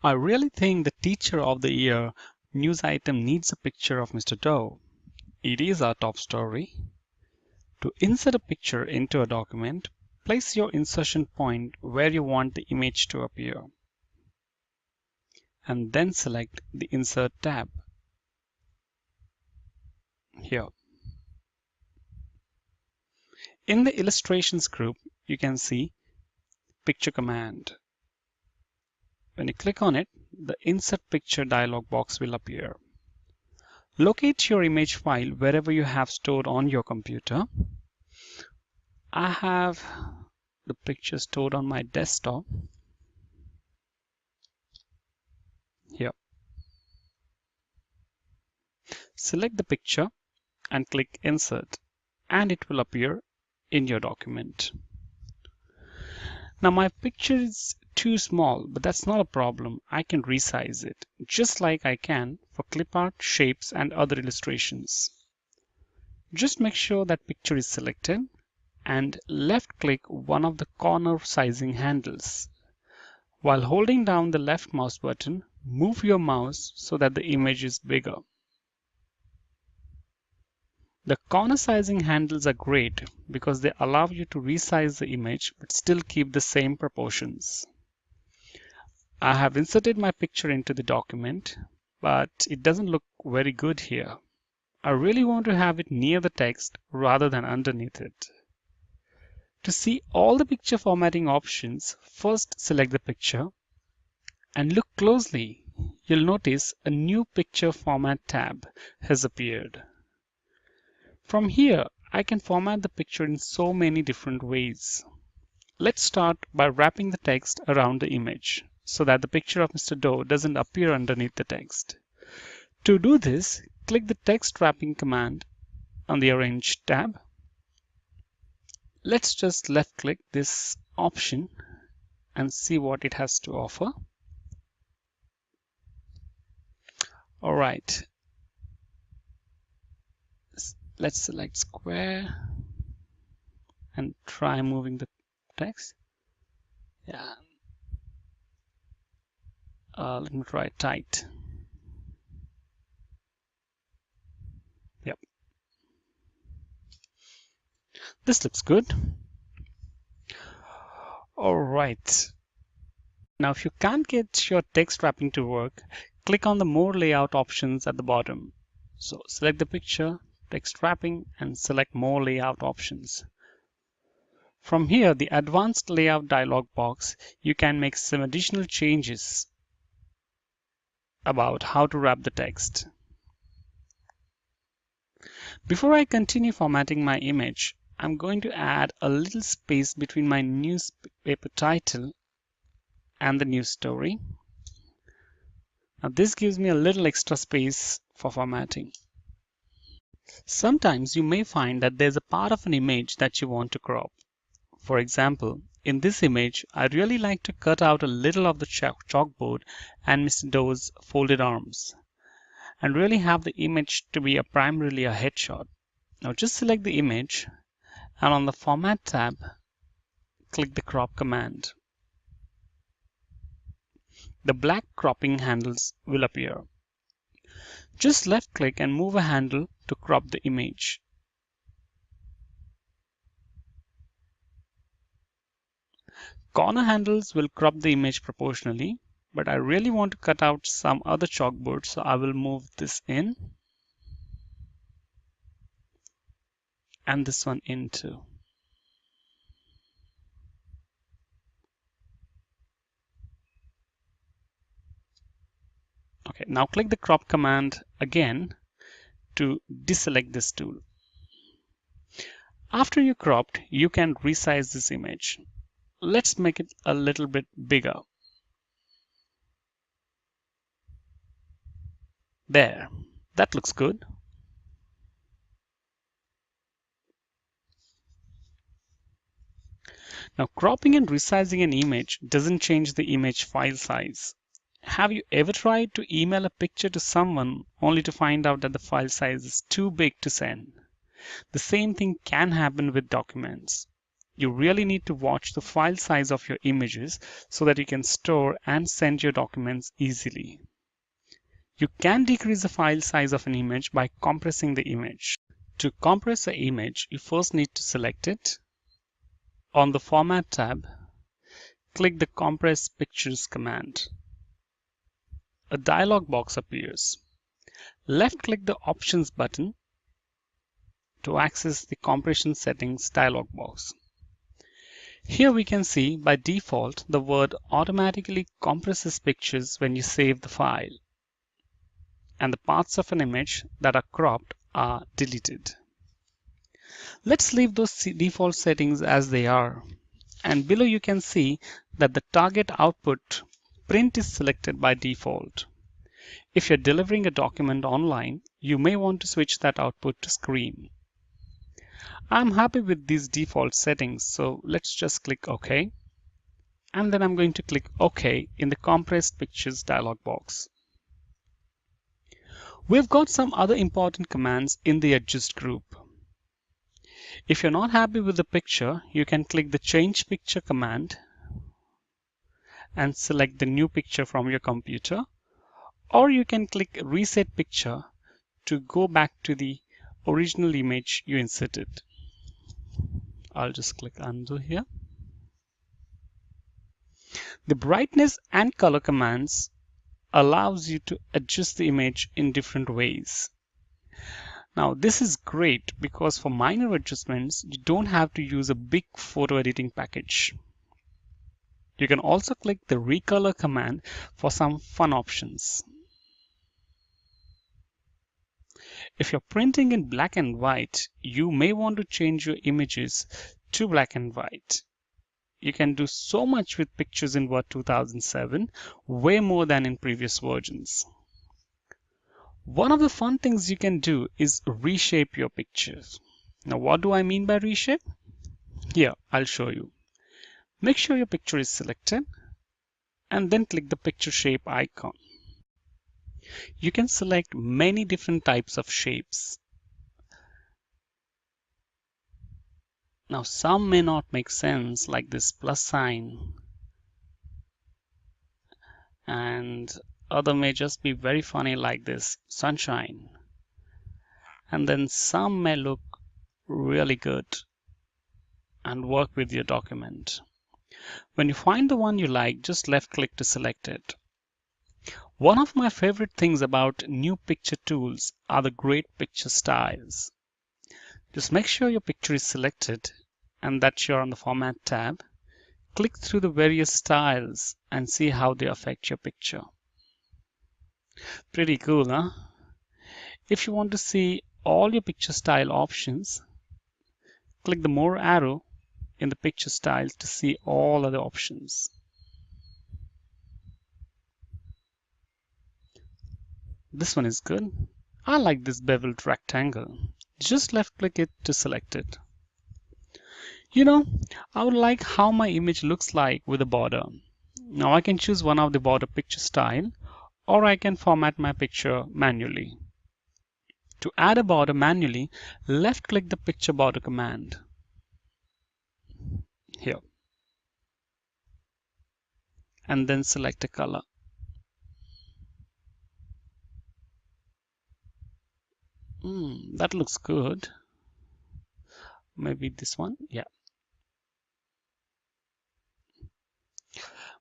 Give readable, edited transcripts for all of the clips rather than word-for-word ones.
I really think the Teacher of the Year news item needs a picture of Mr. Doe. It is our top story. To insert a picture into a document, place your insertion point where you want the image to appear, and then select the Insert tab here. In the Illustrations group, you can see Picture command. When you click on it, the Insert Picture dialog box will appear. Locate your image file wherever you have stored on your computer. I have the picture stored on my desktop here. Select the picture and click Insert, and it will appear in your document. Now my picture is too small, but that's not a problem. I can resize it, just like I can for clip art, shapes, and other illustrations. Just make sure that picture is selected and left-click one of the corner sizing handles. While holding down the left mouse button, move your mouse so that the image is bigger. The corner sizing handles are great because they allow you to resize the image but still keep the same proportions. I have inserted my picture into the document, but it doesn't look very good here. I really want to have it near the text rather than underneath it. To see all the picture formatting options, first select the picture and look closely. You'll notice a new Picture Format tab has appeared. From here, I can format the picture in so many different ways. Let's start by wrapping the text around the image so that the picture of Mr. Doe doesn't appear underneath the text. To do this, click the Text Wrapping command on the Arrange tab. Let's just left-click this option and see what it has to offer. All right. Let's select square and try moving the text. Yeah. Let me try tight. Yep. This looks good. All right. Now, if you can't get your text wrapping to work, click on the More Layout options at the bottom. So select the picture, text wrapping, and select More Layout options. From here, the Advanced Layout dialog box, you can make some additional changes about how to wrap the text. Before I continue formatting my image, I'm going to add a little space between my newspaper title and the news story. Now this gives me a little extra space for formatting. Sometimes you may find that there's a part of an image that you want to crop. For example, in this image, I really like to cut out a little of the chalkboard and Mr. Doe's folded arms, and really have the image to be primarily a headshot. Now just select the image, and on the Format tab, click the Crop command. The black cropping handles will appear. Just left-click and move a handle to crop the image. Corner handles will crop the image proportionally, but I really want to cut out some other chalkboard, so I will move this in and this one in too. Okay, now click the crop command again to deselect this tool. After you cropped, you can resize this image. Let's make it a little bit bigger. There, that looks good. Now, cropping and resizing an image doesn't change the image file size. Have you ever tried to email a picture to someone only to find out that the file size is too big to send? The same thing can happen with documents. You really need to watch the file size of your images so that you can store and send your documents easily. You can decrease the file size of an image by compressing the image. To compress the image, you first need to select it. On the Format tab, click the Compress Pictures command. A dialog box appears. Left-click the Options button to access the compression settings dialog box. Here we can see by default the word automatically compresses pictures when you save the file, and the parts of an image that are cropped are deleted. Let's leave those default settings as they are, and below you can see that the target output print is selected by default. If you're delivering a document online, you may want to switch that output to screen. I'm happy with these default settings, so let's just click OK. And then I'm going to click OK in the Compressed Pictures dialog box. We've got some other important commands in the Adjust group. If you're not happy with the picture, you can click the Change Picture command and select the new picture from your computer, or you can click Reset Picture to go back to the original image you inserted. I'll just click Undo here. The brightness and color commands allows you to adjust the image in different ways. Now this is great because for minor adjustments, you don't have to use a big photo editing package. You can also click the Recolor command for some fun options. If you're printing in black and white, you may want to change your images to black and white. You can do so much with pictures in Word 2007, way more than in previous versions. One of the fun things you can do is reshape your pictures. Now, what do I mean by reshape? Here, I'll show you. Make sure your picture is selected and then click the picture shape icon. You can select many different types of shapes. Now, some may not make sense, like this plus sign, and other may just be very funny, like this sunshine. And then some may look really good and work with your document. When you find the one you like, just left click to select it. One of my favorite things about new picture tools are the great picture styles. Just make sure your picture is selected and that you're on the Format tab. Click through the various styles and see how they affect your picture. Pretty cool, huh? If you want to see all your picture style options, click the More arrow in the picture styles to see all other options. This one is good. I like this beveled rectangle. Just left click it to select it. You know, I would like how my image looks like with a border. Now I can choose one of the border picture style, or I can format my picture manually. To add a border manually, left click the picture border command. Here. And then select a color. That looks good. Maybe this one, yeah.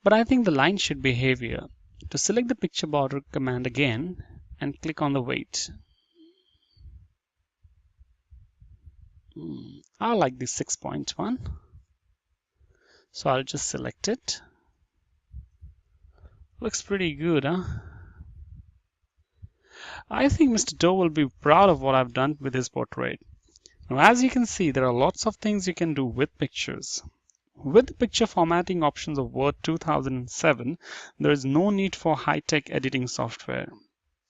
But I think the line should be heavier. To select the picture border command again and click on the weight. I like the 6.1. So I'll just select it. Looks pretty good, huh? I think Mr. Doe will be proud of what I've done with his portrait. Now, as you can see, there are lots of things you can do with pictures. With the picture formatting options of Word 2007, there is no need for high-tech editing software.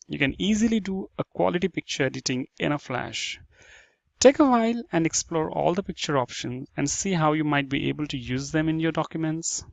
You can easily do a quality picture editing in a flash. Take a while and explore all the picture options and see how you might be able to use them in your documents.